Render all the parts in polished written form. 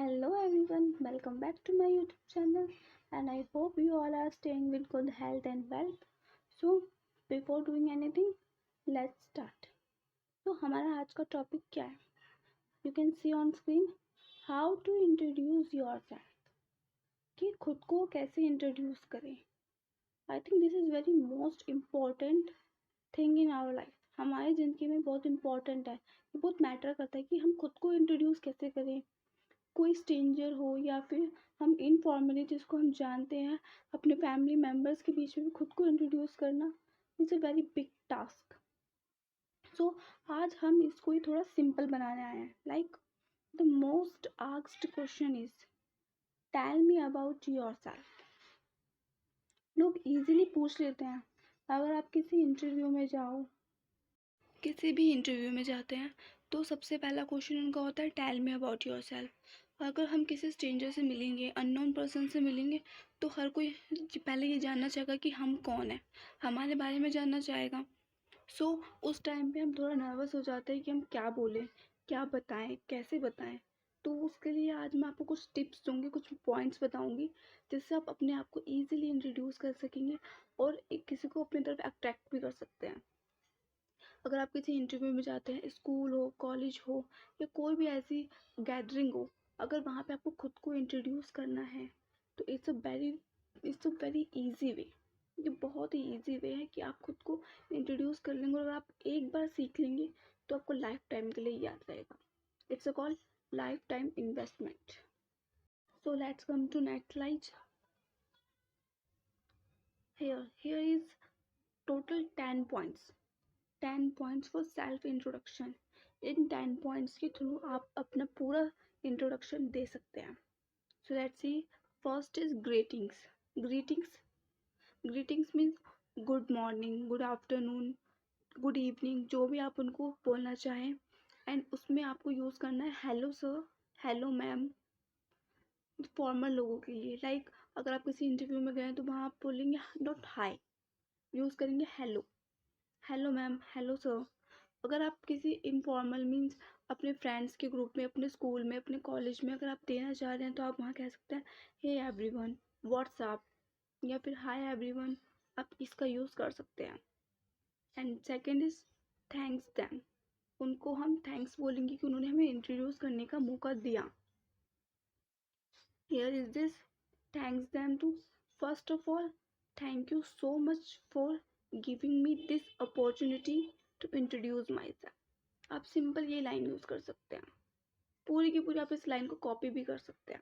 Hello everyone, welcome back to my YouTube channel and I hope you all are staying with good health and wealth. So before doing anything, let's start. तो हमारा आज का topic क्या है? You can see on screen how to introduce yourself. कि खुद को कैसे इंट्रोड्यूस करें. I think this is very most important thing in our life. हमारी ज़िंदगी में बहुत इम्पोर्टेंट है. ये बहुत मैटर करता है कि हम खुद को इंट्रोड्यूस कैसे करें. कोई स्ट्रेंजर हो या फिर हम इनफॉर्मली जिसको हम जानते हैं अपने फैमिली मेम्बर्स के बीच में भी खुद को इंट्रोड्यूस करना is a very big task. So आज हम इसको ही थोड़ा सिंपल बनाने आए हैं. Like the most asked question is tell me about yourself. लोग इजीली पूछ लेते हैं. अगर आप किसी इंटरव्यू में जाओ, किसी भी इंटरव्यू में जाते हैं तो सबसे पहला क्वेश्चन उनका होता है tell me about yourself. अगर हम किसी स्ट्रेंजर से मिलेंगे, अननोन पर्सन से मिलेंगे, तो हर कोई पहले ये जानना चाहेगा कि हम कौन हैं, हमारे बारे में जानना चाहेगा. सो उस टाइम पे हम थोड़ा नर्वस हो जाते हैं कि हम क्या बोलें, क्या बताएं, कैसे बताएं. तो उसके लिए आज मैं आपको कुछ टिप्स दूंगी, कुछ पॉइंट्स बताऊंगी जिससे आप अपने आप को ईजिली इंट्रोड्यूस कर सकेंगे और किसी को अपनी तरफ अट्रैक्ट भी कर सकते हैं. अगर आप किसी इंटरव्यू में जाते हैं, स्कूल हो, कॉलेज हो या कोई भी ऐसी गैदरिंग हो, अगर वहाँ पे आपको खुद को इंट्रोड्यूस करना है तो it's a very easy way. ये बहुत ही ईजी वे है कि आप खुद को इंट्रोड्यूस कर लेंगे और अगर आप एक बार सीख लेंगे तो आपको लाइफ टाइम के लिए याद रहेगा. It's a called lifetime investment. So let's come to next slide. Here is total 10 points. 10 points for self introduction. In 10 points के थ्रू आप अपना पूरा इंट्रोडक्शन दे सकते हैं. So let's see. First is greetings. Greetings means good morning, good afternoon, good evening, जो भी आप उनको बोलना चाहें. एंड उसमें आपको यूज़ करना है hello sir, hello ma'am, formal लोगों के लिए. लाइक अगर आप किसी इंटरव्यू में गए तो वहाँ आप बोलेंगे नॉट हाई, यूज़ करेंगे hello, hello ma'am, hello sir. अगर आप किसी इनफॉर्मल मीन्स अपने फ्रेंड्स के ग्रुप में, अपने स्कूल में, अपने कॉलेज में अगर आप देना चाह रहे हैं तो आप वहाँ कह सकते हैं हे एवरीवन, व्हाट्सअप, या फिर हाय एवरीवन. आप इसका यूज़ कर सकते हैं. And second is thanks them. उनको हम थैंक्स बोलेंगे कि उन्होंने हमें इंट्रोड्यूस करने का मौका दिया. Here is this thanks them to. First of all, thank you so much for giving me this opportunity to introduce myself. आप सिंपल ये लाइन यूज़ कर सकते हैं. पूरी की पूरी आप इस लाइन को कॉपी भी कर सकते हैं.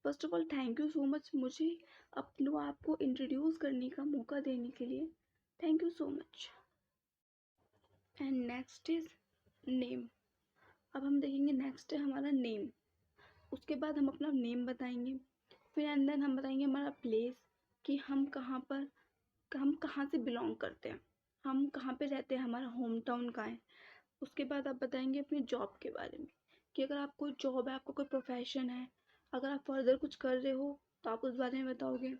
First of all thank you so much, मुझे अपने आप को इंट्रोड्यूस करने का मौका देने के लिए thank you so much. And next is name. अब हम देखेंगे नेक्स्ट है हमारा नेम. उसके बाद हम अपना नेम बताएंगे. फिर एंड देन हम बताएंगे हमारा प्लेस, कि हम कहाँ से बिलोंग करते हैं, हम कहाँ पे रहते हैं, हमारा होम टाउन कहाँ है. उसके बाद आप बताएंगे अपनी जॉब के बारे में, कि अगर आपको जॉब है, आपको कोई प्रोफेशन है, अगर आप फर्दर कुछ कर रहे हो तो आप उस बारे में बताओगे.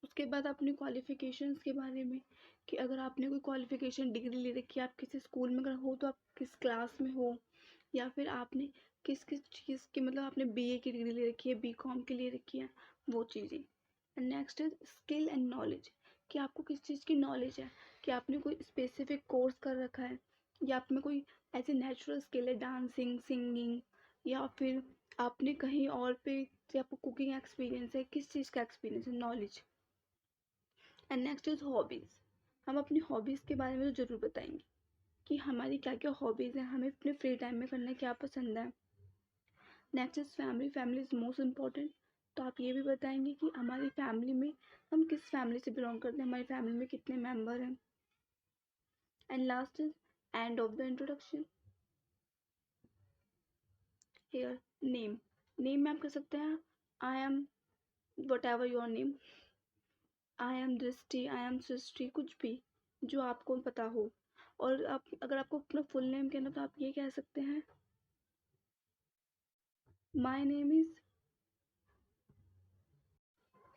उसके बाद अपनी क्वालिफ़िकेशंस के बारे में, कि अगर आपने कोई क्वालिफ़िकेशन डिग्री ले रखी है, आप किसी स्कूल में अगर हो तो आप किस क्लास में हो, या फिर आपने किस किस चीज़ की, मतलब आपने बीए की डिग्री ले रखी है, बीकॉम की ले रखी है, वो चीज़ें. And next is skill and knowledge, कि आपको किस चीज़ की नॉलेज है, कि आपने कोई स्पेसिफिक कोर्स कर रखा है, या आप में कोई ऐसी नेचुरल स्किल है, डांसिंग, सिंगिंग, या फिर आपने कहीं और पे, या आपको कुकिंग एक्सपीरियंस है, किस चीज़ का एक्सपीरियंस है, knowledge. And next is hobbies. हम अपनी हॉबीज़ के बारे में तो ज़रूर बताएंगे कि हमारी क्या क्या हॉबीज़ हैं, हमें अपने फ्री टाइम में करना क्या पसंद है. Next is family. Family is most important. तो आप ये भी बताएंगे कि हमारी फैमिली में हम किस फैमिली से बिलोंग करते हैं, हमारी फैमिली में कितने मेंबर हैं. And last is end of the introduction. Here name. Name में आप कह सकते हैं I am whatever your name, I am Drishti, I M सृष्टि, कुछ भी जो आपको पता हो. और आप अगर आपको अपना फुल नेम कहना तो आप ये कह सकते हैं माई नेम इज़,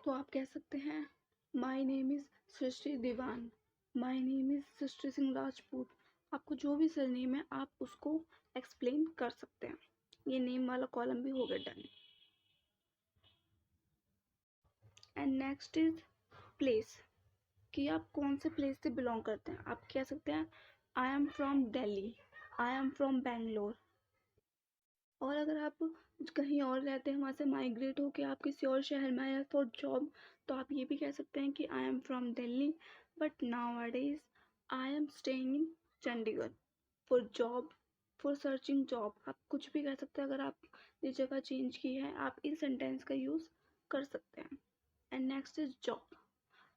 तो आप कह सकते हैं my name is Srishti Dewan, my name is Srishti Singh Rajput. आपको जो भी सरनेम है आप उसको एक्सप्लेन कर सकते हैं. ये नेम वाला कॉलम भी हो गया done. And next is place, कि आप कौन से प्लेस से बिलोंग करते हैं। आप कह सकते हैं I am from Delhi, I am from Bangalore. और अगर आप कहीं और रहते हैं, वहाँ से माइग्रेट होकर आप किसी और शहर में आए फॉर जॉब, तो आप ये भी कह सकते हैं कि I am from Delhi but nowadays I am staying in Chandigarh for job, for searching job. आप कुछ भी कह सकते हैं। अगर आप जिस जगह चेंज की है, आप इस सेंटेंस का यूज़ कर सकते हैं। And next is job.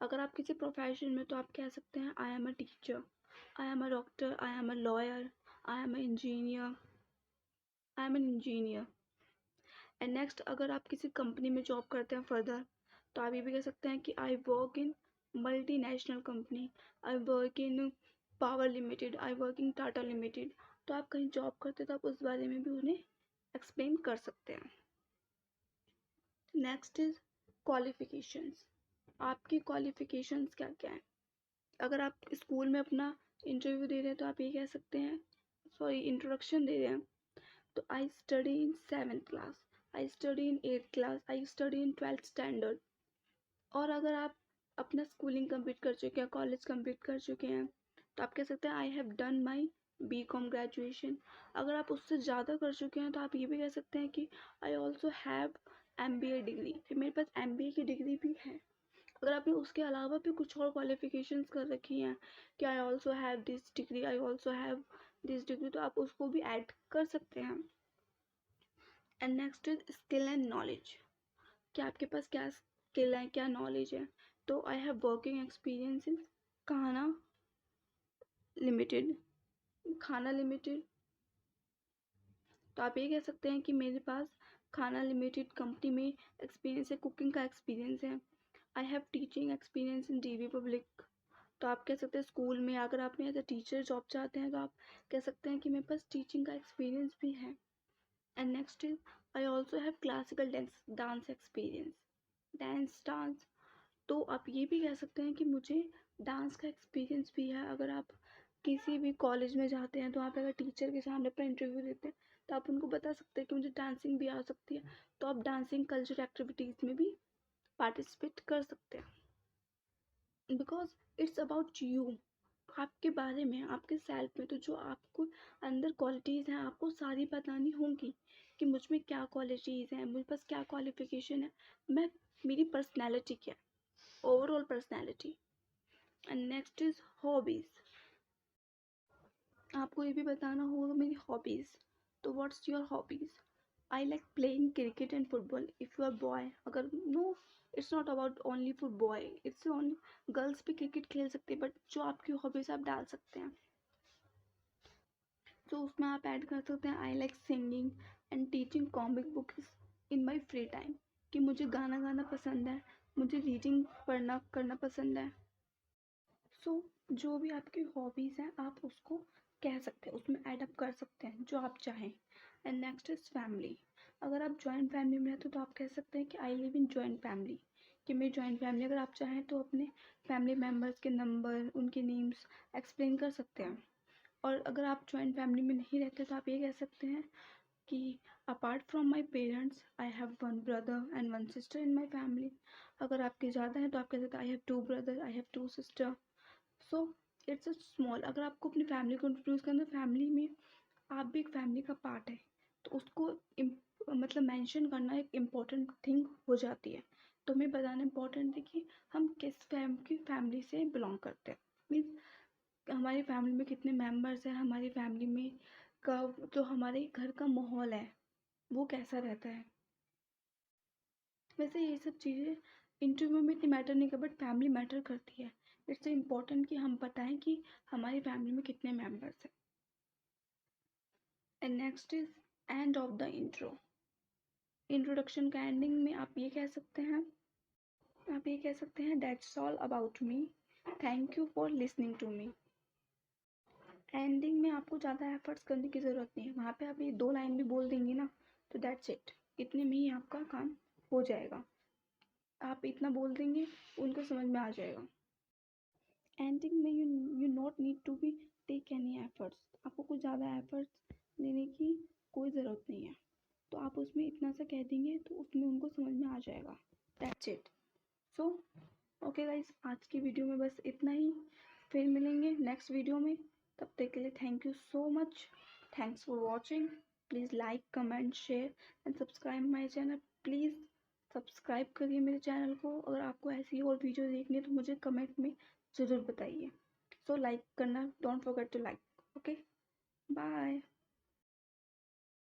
अगर आप किसी प्रोफेशन में, तो आप कह सकते हैं I am a teacher, I am a doctor, I am a lawyer, I am a engineer, I am an engineer. And next, अगर आप किसी कंपनी में जॉब करते हैं फर्दर, तो आप ये भी कह सकते हैं कि I work in multi national company, I work in power limited, I work in Tata limited. तो आप कहीं जॉब करते हैं तो आप उस बारे में भी उन्हें एक्सप्लेन कर सकते हैं। Next is qualifications. आपकी क्वालिफिकेशंस क्या क्या है। अगर आप स्कूल में अपना इंटरव्यू दे रहे हैं, तो आप ये कह सकते हैं, सॉरी इंट्रोडक्शन दे रहे हैं, तो I study in 7th class, I study in 8th class, I study in 12th standard. और अगर आप अपना स्कूलिंग कंप्लीट कर चुके हैं, कॉलेज कंप्लीट कर चुके हैं, तो आप कह सकते हैं I have done my BCom graduation. अगर आप उससे ज़्यादा कर चुके हैं, तो आप ये भी कह सकते हैं कि I also have MBA degree, कि मेरे पास MBA की डिग्री भी है। अगर आपने उसके अलावा भी कुछ और क्वालिफिकेशंस कर रखी हैं कि I also have this degree, I also have this degree, तो आप उसको भी ऐड कर सकते हैं। And next is skill and knowledge, कि आपके पास क्या स्किल है, क्या नॉलेज है। तो I have working experience in खाना लिमिटेड, खाना लिमिटेड। तो आप ये कह सकते हैं कि मेरे पास खाना लिमिटेड कंपनी में एक्सपीरियंस है, कुकिंग का एक्सपीरियंस है। I have teaching experience in DV public. तो आप कह सकते हैं स्कूल में, अगर आपने एज अ टीचर जॉब चाहते हैं, तो आप कह सकते हैं कि मेरे पास टीचिंग का एक्सपीरियंस भी है। And next is I also have classical dance experience, dance. तो आप ये भी कह सकते हैं कि मुझे डांस का एक्सपीरियंस भी है। अगर आप किसी भी कॉलेज में जाते हैं, तो आप अगर टीचर के सामने अपना इंटरव्यू देते हैं, तो आप उनको बता सकते हैं कि मुझे डांसिंग भी आ सकती है। तो आप डांसिंग कल्चर एक्टिविटीज़ में भी पार्टिसिपेट कर सकते हैं, बिकॉज इट्स अबाउट यू, आपके बारे में, आपके सेल्फ में। तो जो आपको अंदर क्वालिटीज़ हैं, आपको सारी बतानी होंगी कि मुझ में क्या क्वालिटीज़ हैं, मुझे पास क्या क्वालिफिकेशन है, मैं मेरी पर्सनैलिटी क्या है, overall personality. And next is hobbies. आपको ये भी बताना होगा मेरी हॉबीज़। तो what's your hobbies. I like playing cricket and football. If you are boy, अगर no, it's not about only for boy, it's only girls भी क्रिकेट खेल सकते हैं, बट जो आपकी हॉबीज़ आप डाल सकते हैं। तो उसमें आप ऐड कर सकते हैं I like singing and teaching comic books in my free time, कि मुझे गाना गाना पसंद है, मुझे रीडिंग पढ़ना करना पसंद है। सो जो भी आपकी हॉबीज़ हैं, आप उसको कह सकते हैं, उसमें ऐड अप कर सकते हैं जो आप चाहें। And next is family. अगर आप जॉइंट फैमिली में रहते हो, तो आप कह सकते हैं कि I live in joint family, कि मेरी जॉइंट फैमिली। अगर आप चाहें तो अपने फैमिली मेम्बर्स के नंबर, उनके नेम्स एक्सप्लेन कर सकते हैं। और अगर आप जॉइंट फैमिली में नहीं रहते, तो आप ये कह सकते हैं कि apart from my parents I have 1 brother and 1 sister in my family. अगर आपके ज़्यादा हैं, तो आप कह सकते हैं I have 2 brother, I have 2 sister. So it's a small. अगर आपको अपनी फैमिली को इंट्रोड्यूस करना, फैमिली में आप भी एक फैमिली का पार्ट है, तो उसको मतलब मेंशन करना एक इम्पॉर्टेंट थिंग हो जाती है। तो हमें बताना इम्पॉर्टेंट है कि हम किस फैमिली से बिलोंग करते हैं, मीन्स हमारी फैमिली में कितने मेंबर्स हैं, हमारी फैमिली में का जो हमारे घर का माहौल है वो कैसा रहता है। वैसे ये सब चीज़ें इंटरव्यू में इतनी मैटर नहीं कर, बट फैमिली मैटर करती है। इट्स इम्पॉर्टेंट कि हम बताएं कि हमारी फैमिली में कितने मेंबर्स हैं। And next is end of the intro. Introduction का एंडिंग में आप ये कह सकते हैं, that's all about me, thank you for listening to me. Ending में आपको ज़्यादा एफर्ट्स करने की ज़रूरत नहीं है, वहाँ पे आप ये 2 लाइन भी बोल देंगे ना, तो दैट्स इट, इतने में ही आपका काम हो जाएगा। आप इतना बोल देंगे, उनको समझ में आ जाएगा। एंडिंग में you not need to be take any efforts, आपको कुछ ज़्यादा एफर्ट्स लेने की कोई ज़रूरत नहीं है। तो आप उसमें इतना सा कह देंगे, तो उसमें उनको समझ में आ जाएगा, that's it. So okay guys, आज की वीडियो में बस इतना ही। फिर मिलेंगे नेक्स्ट वीडियो में। तब तक के लिए thank you so much. Thanks for watching. Please like, comment, share and subscribe my channel. Please subscribe करिए मेरे चैनल को। अगर आपको ऐसी और वीडियो देखनी है तो मुझे कमेंट में ज़रूर बताइए। सो लाइक करना don't forget to like. Okay, bye.